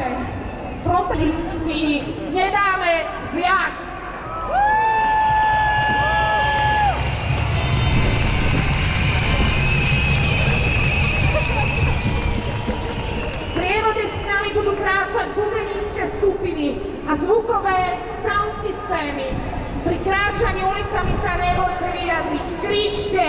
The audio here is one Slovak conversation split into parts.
ešte. Propli si ich nedáme zviať. V prievode s nami budú kráčať bubenícke skupiny a zvukové sound systémy. Pri kráčaní ulicami sa nebojte vyjadriť, kričte!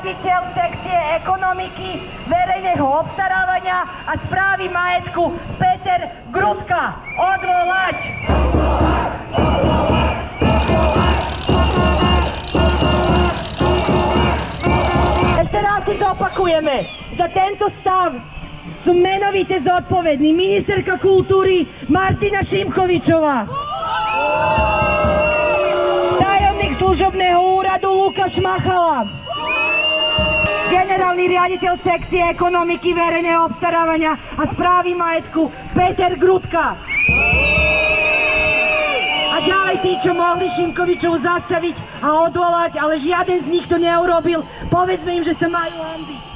riaditeľ sekcie ekonomiky, verejného obstarávania a správy majetku Peter Grudka. Odvolať! Ešte raz si to opakujeme. Za tento stav sú menovite zodpovední ministerka kultúry Martina Šimkovičová, tajomník služobného úradu Lukáš Machala, generálny riaditeľ sekcie ekonomiky, verejného obstarávania a správy majetku Peter Grudka. A ďalej tí, čo mohli Šimkovičovu zastaviť a odvolať, ale žiaden z nich to neurobil, povedzme im, že sa majú hanbiť.